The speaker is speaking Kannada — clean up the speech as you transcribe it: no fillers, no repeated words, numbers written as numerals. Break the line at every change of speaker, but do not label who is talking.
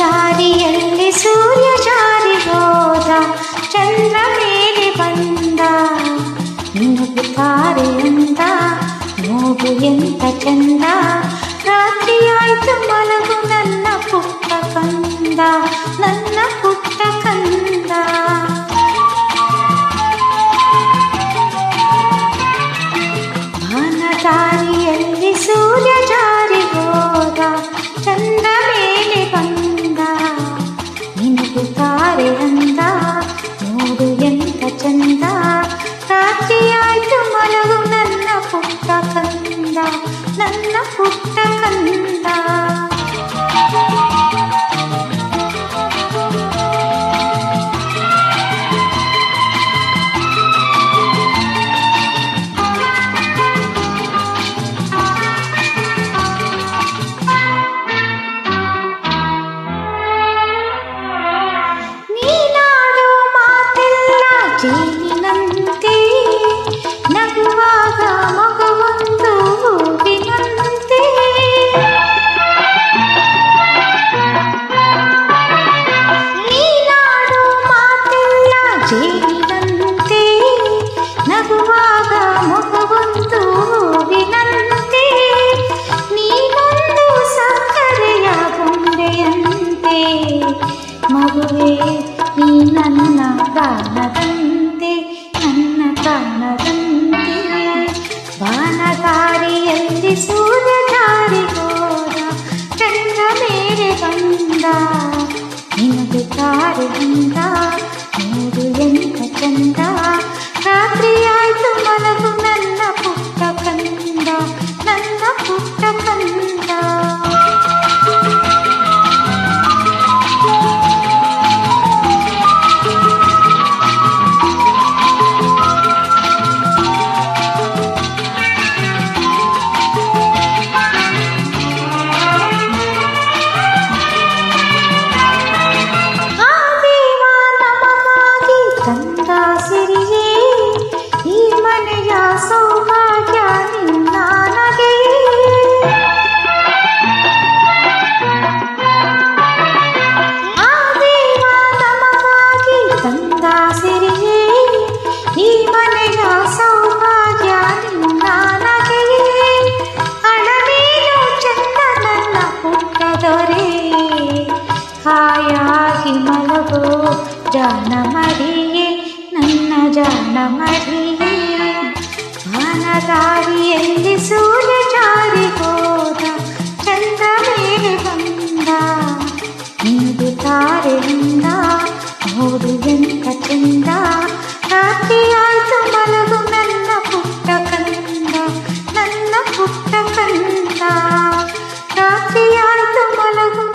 ದಾರಿಯಲ್ಲಿ ಸೂರ್ಯ ಜಾರಿ ಹೋದ, ಚಂದ್ರ ಮೇಲೆ ಬಂದ, ಮಿನುಗುತ್ತಾರೆ ಅಂದ, ನೋಡು ಎಂತ ಚಂದ, ರಾತ್ರಿಯಾಯ್ತು ಮಲಗು ನನ್ನ ಪುಟ್ಟ ಕಂದ, ನನ್ನ ಪುಟ್ಟ ಕಂದ. ದಾರಿಯಲ್ಲಿ ಸೂರ್ಯ ಜಾರಿ ಹೋದ, ಚಂದ್ರ ಮೇಲೆ ಬಂದ, ಮಿನುಗುತ್ತಾರೆ ಅಂದ, ನೋಡು ಎಂತ ಚಂದ, ರಾತ್ರಿಯಾಯ್ತು ಮಲಗು ನನ್ನ ಪುಟ್ಟ ಕಂದ, ನನ್ನ ಪುಟ್ಟ ಕಂದ. ಜೇನಿನಂತೆ ನಗುವಾಗ ಮಗವೊಂದು ಹೂವಿನಂತೆ, ನೀನಾಡೋ ಮಾತೆಲ್ಲ ಜೇನಿನಂತೆ, ನಗುವಾಗ ಮಗವೊಂದು ಹೂವಿನಂತೆ, ನೀನೊಂದು ಸಕ್ಕರೆಯ ಗೊಂಬೆಯಂತೆ, ಮಗುವೇ ನೀ ನನ್ನ ಪ್ರಾಣದಂತೆ, ನನ್ನ ಪ್ರಾಣದಂತೆ. ಬಾನದಾರಿಯಲ್ಲಿ ಸೂರ್ಯ ಜಾರಿ ಹೋದ, ಚಂದ್ರ ಮೇಲೆ ಬಂದ, ಮಿನುಗುತ್ತಾರೆ ಅಂದ, ನೋಡು ಎಂತ ಚಂದ, ರಾತ್ರಿಯಾಯ್ತು ಮಲಗು ನನ್ನ ಪುಟ್ಟ ಕಂದ, ನನ್ನ ಪುಟ್ಟ ಕಂದ. ತಂದ ಸಿರಿಯೇ ಈ ಮನೆಯ ಸೌಭಾಗ್ಯ ನಿನ್ನ ನಗೆಯೇ, ಆ ದೇವ ನಮಗಾಗಿ ತಂದ ಸಿರಿಯೇ ಈ ಮನೆಯ ಸೌಭಾಗ್ಯ ನಿನ್ನ ನಗೆಯೇ, ಅಳವೇನು ಚಂದ ನನ್ನ ಪುಟ್ಟ ದೊರೆ, ಹಾಯಾಗಿ ಮಲಗೋ ಜಾಣ ಮರಿಯೇ, ನನ್ನ ಜಾಣ ಮರಿಯೇ. ಬಾನದಾರಿಯಲ್ಲಿ ಸೂರ್ಯ ಜಾರಿ ಹೋದ, ಚಂದ್ರ ಮೇಲೆ ಬಂದ, ಮಿನುಗುತ್ತಾರೆ ಅಂದ, ನೋಡು ಎಂತ ಚಂದ, ರಾತ್ರಿಯಾಯ್ತು ಮಲಗು ನನ್ನ ಪುಟ್ಟ ಕಂದ, ನನ್ನ ಪುಟ್ಟ ಕಂದ, ರಾತ್ರಿಯಾಯ್ತು ಮಲಗು